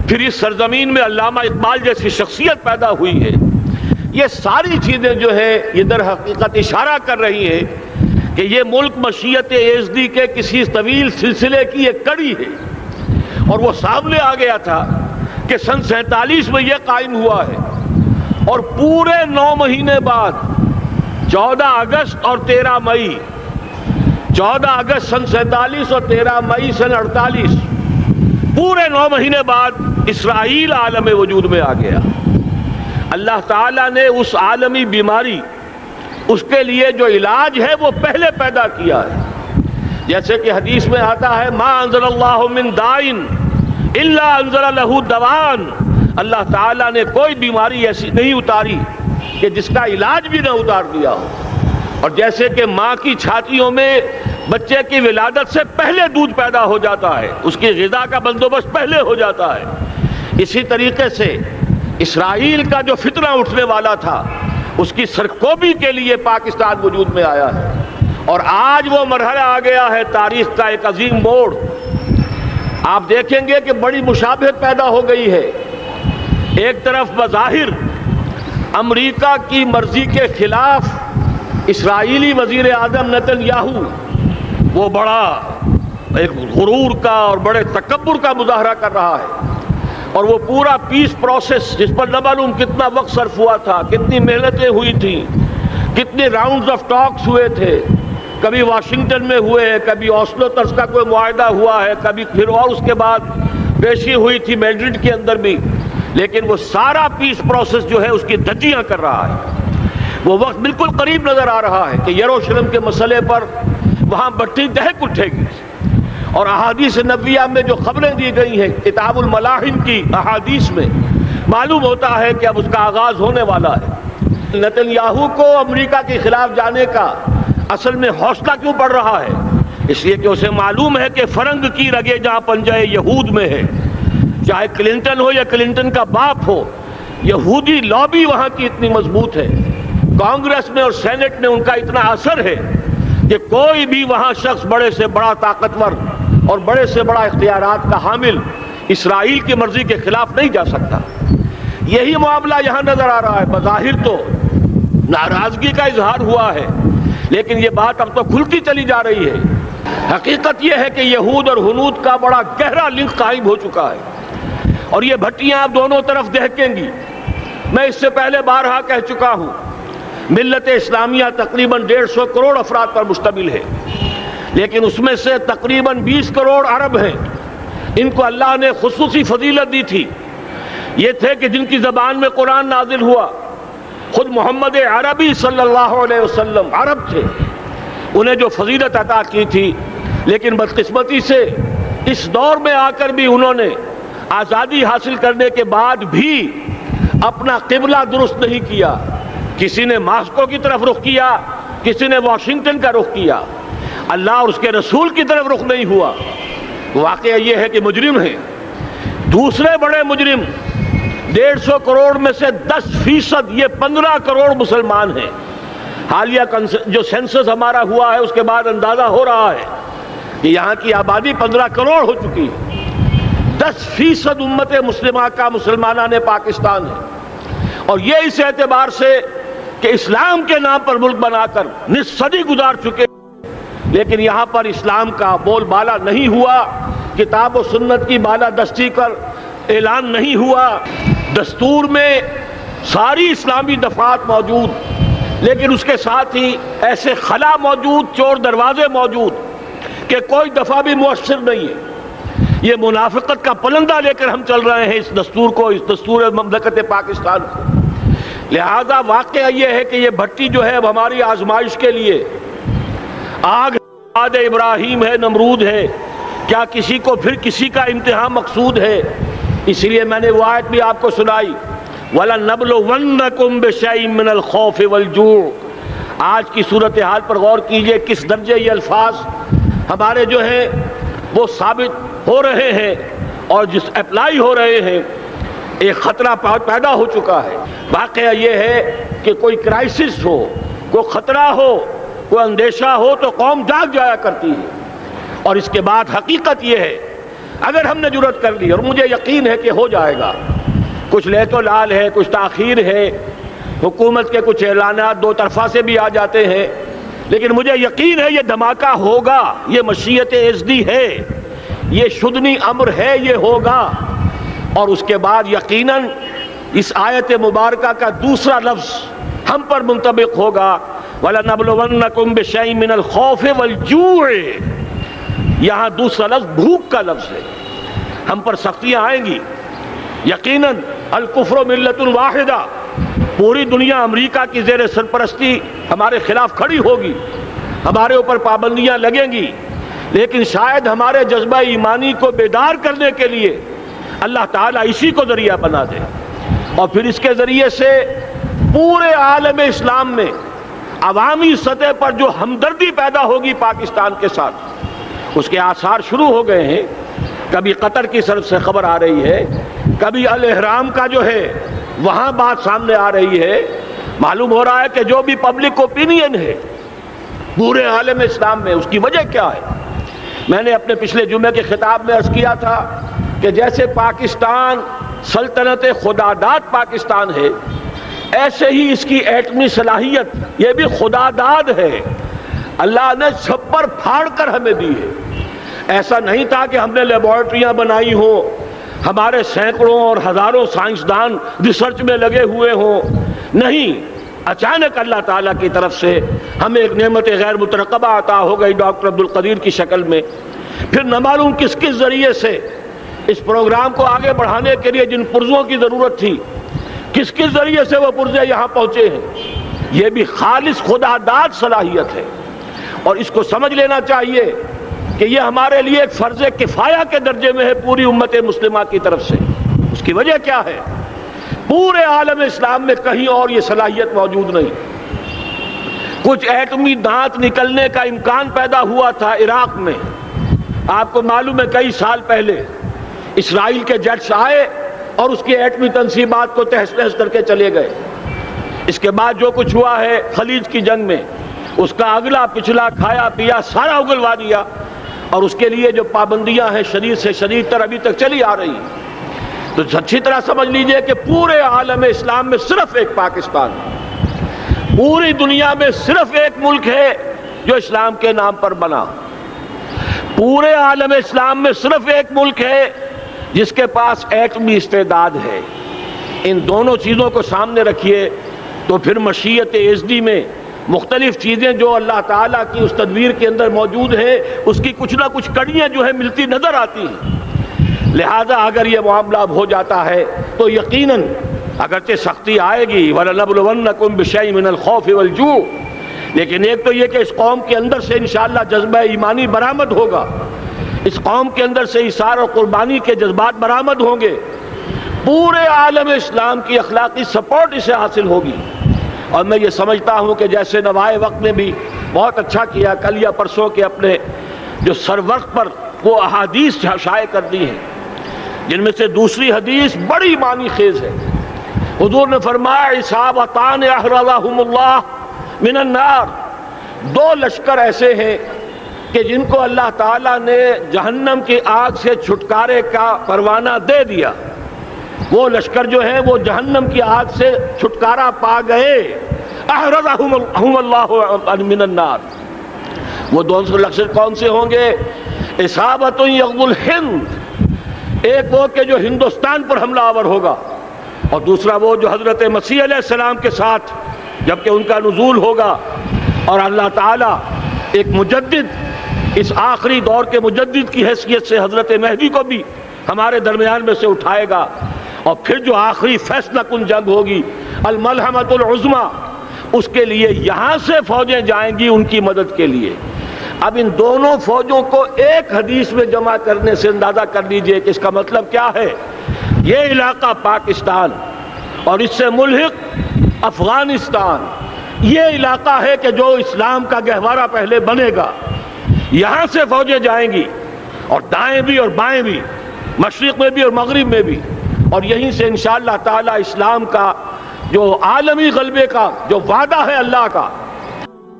پھر اس سرزمین میں علامہ اقبال جیسی شخصیت پیدا ہوئی ہے. یہ ساری چیزیں جو ہے یہ در حقیقت اشارہ کر رہی ہے کہ یہ ملک مشیت ایزدی کے کسی طویل سلسلے کی ایک کڑی ہے، اور وہ سامنے آ گیا تھا کہ سن 47 میں یہ قائم ہوا ہے، اور پورے 9 مہینے بعد 14 اگست اور 13 مئی 14 اگست سن 47 اور 13 مئی سن 48 پورے 9 مہینے بعد اسرائیل عالم وجود میں آ گیا. اللہ تعالیٰ نے اس عالمی بیماری، اس کے لیے جو علاج ہے وہ پہلے پیدا کیا ہے. جیسے کہ حدیث میں آتا ہے ما انزل اللہ من دائن الا انزل لہ دوان، اللہ تعالیٰ نے کوئی بیماری ایسی نہیں اتاری کہ جس کا علاج بھی نہ اتار دیا ہو. اور جیسے کہ ماں کی چھاتیوں میں بچے کی ولادت سے پہلے دودھ پیدا ہو جاتا ہے، اس کی غذا کا بندوبست پہلے ہو جاتا ہے، اسی طریقے سے اسرائیل کا جو فتنہ اٹھنے والا تھا اس کی سرکوبی کے لیے پاکستان وجود میں آیا ہے. اور آج وہ مرحلہ آ گیا ہے تاریخ کا ایک عظیم موڑ. آپ دیکھیں گے کہ بڑی مشابہت پیدا ہو گئی ہے. ایک طرف بظاہر امریکہ کی مرضی کے خلاف اسرائیلی وزیر اعظم نتن یاہو وہ بڑا ایک غرور کا اور بڑے تکبر کا مظاہرہ کر رہا ہے، اور وہ پورا پیس پروسیس جس پر نہ معلوم کتنا وقت صرف ہوا تھا، کتنی محنتیں ہوئی تھیں، کتنے راؤنڈز آف ٹاکس ہوئے تھے، کبھی واشنگٹن میں ہوئے ہیں، کبھی اوسلو طرز کا کوئی معاہدہ ہوا ہے، کبھی پھر اور اس کے بعد پیشی ہوئی تھی میڈرڈ کے اندر بھی، لیکن وہ سارا پیس پروسیس جو ہے اس کی دھجیاں کر رہا ہے. وہ وقت بالکل قریب نظر آ رہا ہے کہ یروشلم کے مسئلے پر وہاں بٹھی دہک اٹھے گی. اور احادیث نبویہ میں جو خبریں دی گئی ہیں کتاب الملاحم کی احادیث میں معلوم ہوتا ہے کہ اب اس کا آغاز ہونے والا ہے. نتن یاہو کو امریکہ کے خلاف جانے کا اصل میں حوصلہ کیوں بڑھ رہا ہے؟ اس لیے کہ اسے معلوم ہے کہ فرنگ کی رگیں جہاں پنجہ یہود میں ہے، چاہے کلنٹن ہو یا کلنٹن کا باپ ہو، یہودی لابی وہاں کی اتنی مضبوط ہے، کانگریس میں اور سینٹ میں ان کا اتنا اثر ہے کہ کوئی بھی وہاں شخص بڑے سے بڑا طاقتور اور بڑے سے بڑا اختیارات کا حامل اسرائیل کی مرضی کے خلاف نہیں جا سکتا. یہی معاملہ یہاں نظر آ رہا ہے. بظاہر تو ناراضگی کا اظہار ہوا ہے، لیکن یہ بات اب تو کھلتی چلی جا رہی ہے. حقیقت یہ ہے کہ یہود اور ہنود کا بڑا گہرا لنک قائم ہو چکا ہے، اور یہ بھٹیاں اب دونوں طرف دہکیں گی. میں اس سے پہلے بارہا کہہ چکا ہوں، ملت اسلامیہ تقریباً 150 کروڑ افراد پر مشتمل ہے، لیکن اس میں سے تقریباً 20 کروڑ عرب ہیں. ان کو اللہ نے خصوصی فضیلت دی تھی. یہ تھے کہ جن کی زبان میں قرآن نازل ہوا، خود محمد عربی صلی اللہ علیہ وسلم عرب تھے، انہیں جو فضیلت عطا کی تھی. لیکن بدقسمتی سے اس دور میں آ کر بھی انہوں نے آزادی حاصل کرنے کے بعد بھی اپنا قبلہ درست نہیں کیا. کسی نے ماسکو کی طرف رخ کیا، کسی نے واشنگٹن کا رخ کیا، اللہ اور اس کے رسول کی طرف رخ نہیں ہوا. واقعہ یہ ہے کہ مجرم ہیں. دوسرے بڑے مجرم 150 کروڑ میں سے 10% یہ 15 کروڑ مسلمان ہیں. حالیہ جو سینسس ہمارا ہوا ہے اس کے بعد اندازہ ہو رہا ہے کہ یہاں کی آبادی 15 کروڑ ہو چکی ہے. 10% امت مسلمہ کا مسلمانان پاکستان ہے، اور یہ اس اعتبار سے کہ اسلام کے نام پر ملک بنا کر نصف صدی گزار چکے، لیکن یہاں پر اسلام کا بول بالا نہیں ہوا، کتاب و سنت کی بالادستی کر اعلان نہیں ہوا. دستور میں ساری اسلامی دفعات موجود، لیکن اس کے ساتھ ہی ایسے خلا موجود، چور دروازے موجود کہ کوئی دفعہ بھی مؤثر نہیں ہے. یہ منافقت کا پلندہ لے کر ہم چل رہے ہیں اس دستور کو، اس دستور مملکت پاکستان کو. لہذا واقعہ یہ ہے کہ یہ بھٹی جو ہے اب ہماری آزمائش کے لیے آگ آد ابراہیم ہے، نمرود ہے. کیا کسی کو پھر کسی کا امتحان مقصود ہے؟ اس لیے میں نے وہ آیت بھی آپ کو سنائی، وَلَنَبْلُوَنَّكُمْ بِشَيْءٍ مِّنَ الْخَوْفِ وَالْجُوعِ. آج کی صورتحال پر غور کیجئے، کس درجے یہ الفاظ ہمارے جو ہیں وہ ثابت ہو رہے ہیں اور جس اپلائی ہو رہے ہیں. ایک خطرہ پیدا ہو چکا ہے. واقعہ یہ ہے کہ کوئی کرائسس ہو، کوئی خطرہ ہو، کوئی اندیشہ ہو تو قوم جاگ جایا کرتی ہے. اور اس کے بعد حقیقت یہ ہے اگر ہم نے جرأت کر لی، اور مجھے یقین ہے کہ ہو جائے گا، کچھ لیت و لال ہے، کچھ تاخیر ہے، حکومت کے کچھ اعلانات دو طرفہ سے بھی آ جاتے ہیں، لیکن مجھے یقین ہے یہ دھماکہ ہوگا، یہ مشیت اعزدی ہے، یہ شدنی امر ہے، یہ ہوگا۔ اور اس کے بعد یقیناً اس آیت مبارکہ کا دوسرا لفظ ہم پر منطبق ہوگا، وَلَنَبْلُوَنَّكُمْ بِشَيْءٍ مِّنَ الْخَوْفِ وَالْجُوعِ۔ یہاں دوسرا لفظ بھوک کا لفظ ہے، ہم پر سختیاں آئیں گی یقیناً۔ الکفر ملت واحدہ، پوری دنیا امریکہ کی زیر سرپرستی ہمارے خلاف کھڑی ہوگی، ہمارے اوپر پابندیاں لگیں گی، لیکن شاید ہمارے جذبہ ایمانی کو بیدار کرنے کے لیے اللہ تعالیٰ اسی کو ذریعہ بنا دے، اور پھر اس کے ذریعے سے پورے عالم اسلام میں عوامی سطح پر جو ہمدردی پیدا ہوگی پاکستان کے ساتھ، اس کے آثار شروع ہو گئے ہیں۔ کبھی قطر کی طرف سے خبر آ رہی ہے، کبھی الاحرام کا جو ہے وہاں بات سامنے آ رہی ہے۔ معلوم ہو رہا ہے کہ جو بھی پبلک اوپینین ہے پورے عالم اسلام میں، اس کی وجہ کیا ہے؟ میں نے اپنے پچھلے جمعے کے خطاب میں عرض کیا تھا کہ جیسے پاکستان سلطنت خداداد پاکستان ہے، ایسے ہی اس کی ایٹمی صلاحیت یہ بھی خداداد ہے، اللہ نے چھپر پھاڑ کر ہمیں دی ہے۔ ایسا نہیں تھا کہ ہم نے لیبارٹریاں بنائی ہوں، ہمارے سینکڑوں اور ہزاروں سائنسدان ریسرچ میں لگے ہوئے ہوں، نہیں، اچانک اللہ تعالیٰ کی طرف سے ہمیں ایک نعمت غیر مترقبہ عطا ہو گئی ڈاکٹر عبدالقدیر کی شکل میں۔ پھر نہ معلوم کس کس ذریعے سے اس پروگرام کو آگے بڑھانے کے لیے جن پرزوں کی ضرورت تھی، کس کس ذریعے سے وہ پرزے یہاں پہنچے ہیں۔ یہ بھی خالص خداداد صلاحیت ہے، اور اس کو سمجھ لینا چاہیے کہ یہ ہمارے لیے ایک فرض کفایہ کے درجے میں ہے پوری امت مسلمہ کی طرف سے۔ اس کی وجہ کیا ہے؟ پورے عالم اسلام میں کہیں اور یہ صلاحیت موجود نہیں۔ کچھ ایٹمی دانت نکلنے کا امکان پیدا ہوا تھا عراق میں، آپ کو معلوم ہے کئی سال پہلے اسرائیل کے جیٹس آئے اور اس کی ایٹمی تنصیبات کو تہس نہس کر کے چلے گئے۔ اس کے بعد جو کچھ ہوا ہے خلیج کی جنگ میں، اس کا اگلا پچھلا کھایا پیا سارا اگلوا دیا، اور اس کے لیے جو پابندیاں ہیں شدید سے شدید تر ابھی تک چلی آ رہی ہیں۔ تو اچھی طرح سمجھ لیجئے کہ پورے عالم اسلام میں صرف ایک پاکستان ہے، پوری دنیا میں صرف ایک ملک ہے جو اسلام کے نام پر بنا، پورے عالم اسلام میں صرف ایک ملک ہے جس کے پاس ایٹمی استعداد ہے۔ ان دونوں چیزوں کو سامنے رکھیے تو پھر مشیت اعزدی میں مختلف چیزیں جو اللہ تعالیٰ کی اس تدبیر کے اندر موجود ہیں، اس کی کچھ نہ کچھ کڑیاں جو ہے ملتی نظر آتی ہیں۔ لہذا اگر یہ معاملہ ہو جاتا ہے تو یقیناً اگرچہ سختی آئے گی، وَلَنَبْلُوَنَّكُمْ بِشَيْءٍ مِّنَ الْخَوْفِ وَالْجُوعِ، لیکن ایک تو یہ کہ اس قوم کے اندر سے انشاءاللہ جذبہ ایمانی برآمد ہوگا، اس قوم کے اندر سے ایثار اور قربانی کے جذبات برآمد ہوں گے، پورے عالم اسلام کی اخلاقی سپورٹ اسے حاصل ہوگی۔ اور میں یہ سمجھتا ہوں کہ جیسے نوائے وقت نے بھی بہت اچھا کیا، کل یا پرسوں کے اپنے جو سر وقت پر وہ احادیث شائع کر دی ہیں، جن میں سے دوسری حدیث بڑی معنی خیز ہے۔ حضور نے فرمایا اصابتان احرزہم اللہ من النار، دو لشکر ایسے ہیں کہ جن کو اللہ تعالیٰ نے جہنم کی آگ سے چھٹکارے کا پروانہ دے دیا، وہ لشکر جو ہیں وہ جہنم کی آگ سے چھٹکارا پا گئے، احرزہم اللہ من النار۔ وہ دونوں لشکر کون سے ہوں گے؟ اصابت یغزو الہند، ایک وہ کہ جو ہندوستان پر حملہ آور ہوگا، اور دوسرا وہ جو حضرت مسیح علیہ السلام کے ساتھ جبکہ ان کا نزول ہوگا، اور اللہ تعالیٰ ایک مجدد، اس آخری دور کے مجدد کی حیثیت سے حضرت مہدی کو بھی ہمارے درمیان میں سے اٹھائے گا، اور پھر جو آخری فیصلہ کن جنگ ہوگی الملحمۃ العظمیٰ، اس کے لیے یہاں سے فوجیں جائیں گی ان کی مدد کے لیے۔ اب ان دونوں فوجوں کو ایک حدیث میں جمع کرنے سے اندازہ کر لیجئے کہ اس کا مطلب کیا ہے۔ یہ علاقہ پاکستان اور اس سے ملحق افغانستان، یہ علاقہ ہے کہ جو اسلام کا گہوارہ پہلے بنے گا، یہاں سے فوجیں جائیں گی، اور دائیں بھی اور بائیں بھی، مشرق میں بھی اور مغرب میں بھی، اور یہیں سے انشاءاللہ تعالی اسلام کا جو عالمی غلبے کا جو وعدہ ہے اللہ کا،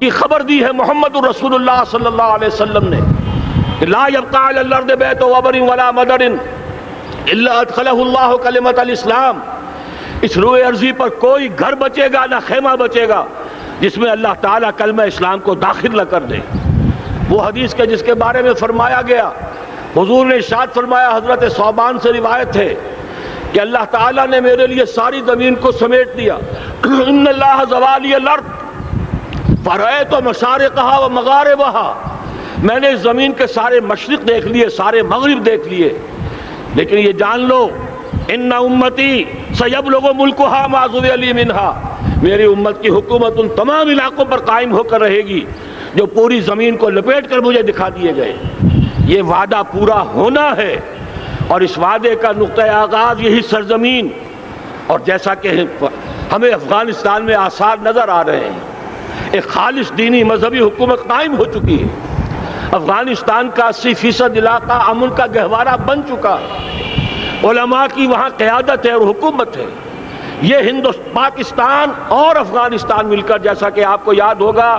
کی خبر دی ہے محمد رسول اللہ صلی اللہ علیہ وسلم نے، لا يبقى على الارض بیت وبر ولا مدر الا ادخلہ اللہ کلمۃ الاسلام، اس روئے ارضی پر کوئی گھر بچے گا نہ خیمہ بچے گا جس میں اللہ تعالیٰ کلمہ اسلام کو داخل نہ کر دے۔ وہ حدیث کے جس کے بارے میں فرمایا گیا، حضور نے ارشاد فرمایا، حضرت ثوبان سے روایت ہے کہ اللہ تعالیٰ نے میرے لیے ساری زمین کو سمیٹ دیا۔ ان اللہ زوالی الارض فرأیت مشارقها و مغاربها، میں نے اس زمین کے سارے مشرق دیکھ لیے، سارے مغرب دیکھ لیے، لیکن یہ جان لو ان امتی سیبلغ ملکها ما ذوی لی منها، میری امت کی حکومت ان تمام علاقوں پر قائم ہو کر رہے گی جو پوری زمین کو لپیٹ کر مجھے دکھا دیے گئے۔ یہ وعدہ پورا ہونا ہے، اور اس وعدے کا نقطہ آغاز یہی سرزمین، اور جیسا کہ ہمیں افغانستان میں آثار نظر آ رہے ہیں، ایک خالص دینی مذہبی حکومت قائم ہو چکی ہے۔ افغانستان کا 80% علاقہ امن کا گہوارہ بن چکا ہے، علماء کی وہاں قیادت ہے اور حکومت ہے۔ یہ پاکستان اور افغانستان مل کر، جیسا کہ آپ کو یاد ہوگا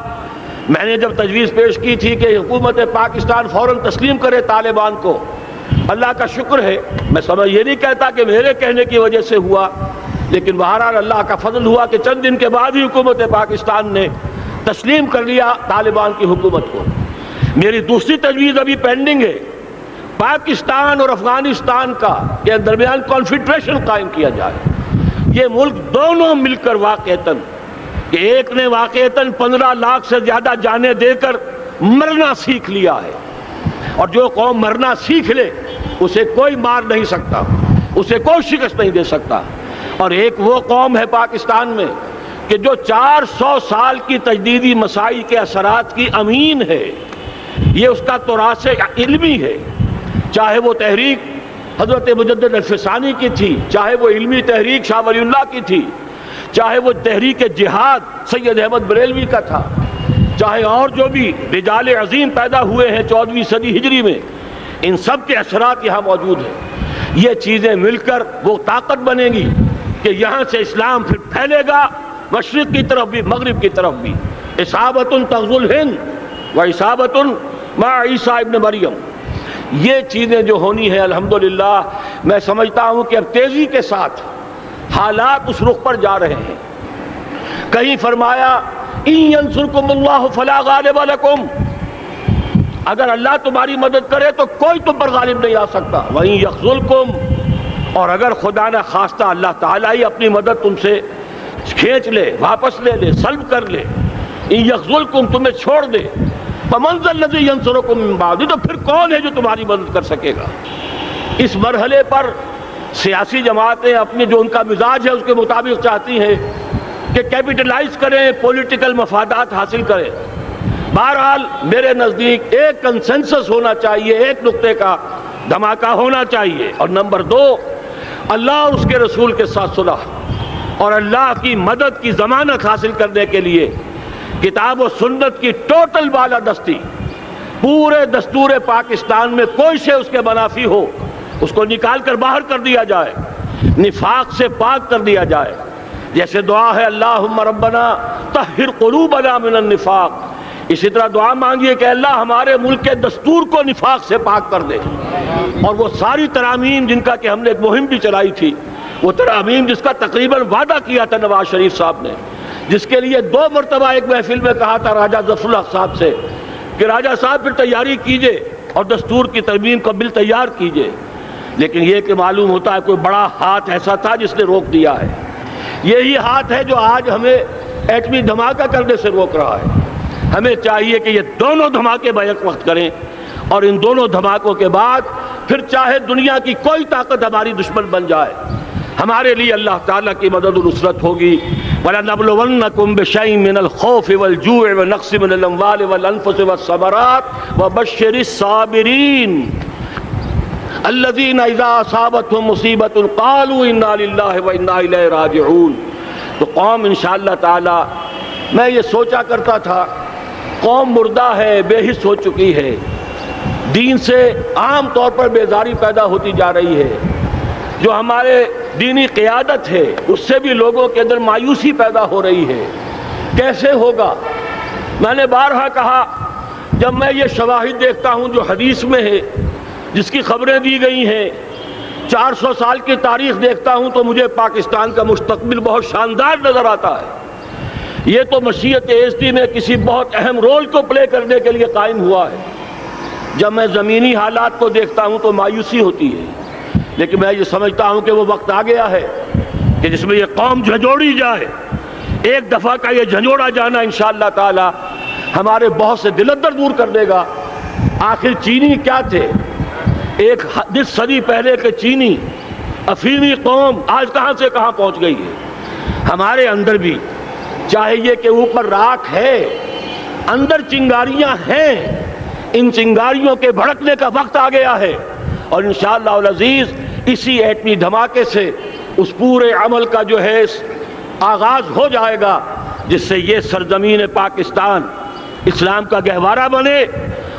میں نے جب تجویز پیش کی تھی کہ حکومت پاکستان فوراً تسلیم کرے طالبان کو، اللہ کا شکر ہے، میں سمجھ یہ نہیں کہتا کہ میرے کہنے کی وجہ سے ہوا، لیکن بہرحال اللہ کا فضل ہوا کہ چند دن کے بعد ہی حکومت پاکستان نے تسلیم کر لیا طالبان کی حکومت کو۔ میری دوسری تجویز ابھی پینڈنگ ہے، پاکستان اور افغانستان کے درمیان کانفیڈریشن قائم کیا جائے۔ یہ ملک دونوں مل کر واقعتاً، کہ ایک نے واقعتاً 15 لاکھ سے زیادہ جانیں دے کر مرنا سیکھ لیا ہے، اور جو قوم مرنا سیکھ لے اسے کوئی مار نہیں سکتا، اسے کوئی شکست نہیں دے سکتا، اور ایک وہ قوم ہے پاکستان میں کہ جو 400 سال کی تجدیدی مسائی کے اثرات کی امین ہے، یہ اس کا تراث علمی ہے، چاہے وہ تحریک حضرت مجدد الفسانی کی تھی، چاہے وہ علمی تحریک شاہ ولی اللہ کی تھی، چاہے وہ تحریک جہاد سید احمد بریلوی کا تھا، چاہے اور جو بھی رجال عظیم پیدا ہوئے ہیں 14ویں صدی ہجری میں، ان سب کے اثرات یہاں موجود ہیں۔ یہ چیزیں مل کر وہ طاقت بنے گی کہ یہاں سے اسلام پھر پھیلے گا، مشرق کی طرف بھی مغرب کی طرف بھی۔ اصابۃ تغزو الہند و اصابۃ مع عیسیٰ ابن مریم، یہ چیزیں جو ہونی ہیں الحمدللہ میں سمجھتا ہوں کہ اب تیزی کے ساتھ حالات اس رخ پر جا رہے ہیں۔ کہیں فرمایا ان ینصرکم اللہ فلا غالب لکم، اگر اللہ تمہاری مدد کرے تو کوئی تم پر غالب نہیں آ سکتا، وَإِن یخذلکم، اور اگر خدا نہ خواستہ اللہ تعالیٰ ہی اپنی مدد تم سے کھینچ لے، واپس لے لے، سلب کر لے، ان یخذلکم، تمہیں چھوڑ دے، فَمَنْ ذَا الَّذِي يَنصُرُكُم مِّن بَعْدِهِ، تو پھر کون ہے جو تمہاری مدد کر سکے گا؟ اس مرحلے پر سیاسی جماعتیں اپنے جو ان کا مزاج ہے اس کے مطابق چاہتی ہیں کہ کیپٹلائز کریں، پولیٹیکل مفادات حاصل کریں۔ بہرحال میرے نزدیک ایک کنسنسس ہونا چاہیے، ایک نقطے کا دھماکہ ہونا چاہیے، اور نمبر 2، اللہ اور اس کے رسول کے ساتھ صلح اور اللہ کی مدد کی ضمانت حاصل کرنے کے لیے کتاب و سنت کی ٹوٹل بالادستی، پورے دستور پاکستان میں کوئی شے اس کے منافی ہو اس کو نکال کر باہر کر دیا جائے، نفاق سے پاک کر دیا جائے۔ جیسے دعا ہے اللہم ربنا طہر قلوبنا من النفاق، اسی طرح دعا مانگیے کہ اللہ ہمارے ملک کے دستور کو نفاق سے پاک کر دے۔ اور وہ ساری ترامیم جن کا کہ ہم نے ایک مہم بھی چلائی تھی، وہ ترامیم جس کا تقریباً وعدہ کیا تھا نواز شریف صاحب نے، جس کے لیے 2 مرتبہ ایک محفل میں کہا تھا راجہ ظفر الحق صاحب سے کہ راجہ صاحب پھر تیاری کیجئے اور دستور کی ترمیم کا بل تیار کیجئے، لیکن یہ کہ معلوم ہوتا ہے کوئی بڑا ہاتھ ایسا تھا جس نے روک دیا ہے۔ یہی ہاتھ ہے جو آج ہمیں ایٹمی دھماکہ کرنے سے روک رہا ہے۔ ہمیں چاہیے کہ یہ دونوں دھماکے بیک وقت کریں، اور ان دونوں دھماکوں کے بعد پھر چاہے دنیا کی کوئی طاقت ہماری دشمن بن جائے، ہمارے لیے اللہ تعالیٰ کی مدد و نصرت ہوگی۔ وَلَنَبْلُوَنَّكُمْ بِشَيْءٍ مِّنَ الْخَوْفِ وَالْجُوعِ وَنَقْصٍ مِّنَ الْأَمْوَالِ وَالْأَنفُسِ وَالثَّمَرَاتِ وَبَشِّرِ الصَّابِرِينَ الَّذِينَ إِذَا أَصَابَتْهُم مُّصِيبَةٌ قَالُوا إِنَّا لِلَّهِ وَإِنَّا إِلَيْهِ رَاجِعُونَ۔ تو قوم انشاءاللہ تعالی، میں یہ سوچا کرتا تھا قوم مردہ ہے، بے حس ہو چکی ہے، دین سے عام طور پر بیزاری پیدا ہوتی جا رہی ہے، جو ہمارے دینی قیادت ہے اس سے بھی لوگوں کے اندر مایوسی پیدا ہو رہی ہے۔ کیسے ہوگا؟ میں نے بارہا کہا جب میں یہ شواہد دیکھتا ہوں جو حدیث میں ہے، جس کی خبریں دی گئی ہیں، 400 سال کی تاریخ دیکھتا ہوں، تو مجھے پاکستان کا مستقبل بہت شاندار نظر آتا ہے۔ یہ تو مشیت ایزدی میں کسی بہت اہم رول کو پلے کرنے کے لیے قائم ہوا ہے۔ جب میں زمینی حالات کو دیکھتا ہوں تو مایوسی ہوتی ہے، لیکن میں یہ سمجھتا ہوں کہ وہ وقت آ گیا ہے کہ جس میں یہ قوم جھنجھوڑی جائے۔ ایک دفعہ کا یہ جھنجھوڑا جانا انشاءاللہ تعالی ہمارے بہت سے دل اندر دور کر دے گا۔ آخر چینی کیا تھے؟ ایک صدی پہلے کے چینی افریمی قوم آج کہاں سے کہاں پہنچ گئی ہے۔ ہمارے اندر بھی چاہیے کہ اوپر راکھ ہے، اندر چنگاریاں ہیں، ان چنگاریوں کے بھڑکنے کا وقت آ گیا ہے، اور انشاءاللہ العزیز اسی ایٹمی دھماکے سے اس پورے عمل کا جو ہے آغاز ہو جائے گا، جس سے یہ سرزمین پاکستان اسلام کا گہوارہ بنے،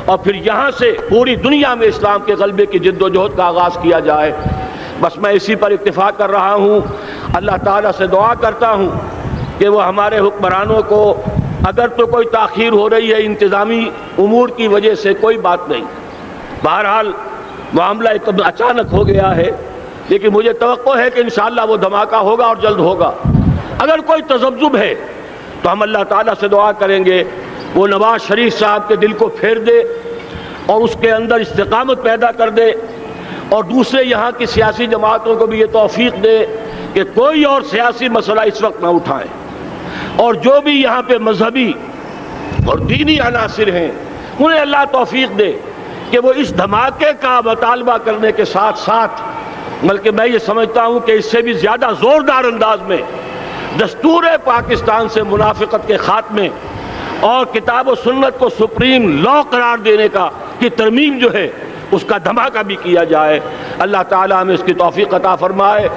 اور پھر یہاں سے پوری دنیا میں اسلام کے غلبے کی جد و جہد کا آغاز کیا جائے۔ بس میں اسی پر اتفاق کر رہا ہوں۔ اللہ تعالیٰ سے دعا کرتا ہوں کہ وہ ہمارے حکمرانوں کو، اگر تو کوئی تاخیر ہو رہی ہے انتظامی امور کی وجہ سے، کوئی بات نہیں، بہرحال معاملہ اتنا اچانک ہو گیا ہے، لیکن مجھے توقع ہے کہ انشاءاللہ وہ دھماکہ ہوگا اور جلد ہوگا۔ اگر کوئی تذبذب ہے تو ہم اللہ تعالیٰ سے دعا کریں گے وہ نواز شریف صاحب کے دل کو پھیر دے اور اس کے اندر استقامت پیدا کر دے، اور دوسرے یہاں کی سیاسی جماعتوں کو بھی یہ توفیق دے کہ کوئی اور سیاسی مسئلہ اس وقت نہ اٹھائیں، اور جو بھی یہاں پہ مذہبی اور دینی عناصر ہیں انہیں اللہ توفیق دے کہ وہ اس دھماکے کا مطالبہ کرنے کے ساتھ ساتھ، بلکہ میں یہ سمجھتا ہوں کہ اس سے بھی زیادہ زوردار انداز میں دستور پاکستان سے منافقت کے خاتمے اور کتاب و سنت کو سپریم لا قرار دینے کی ترمیم جو ہے اس کا دھماکہ بھی کیا جائے۔ اللہ تعالیٰ ہمیں اس کی توفیق عطا فرمائے۔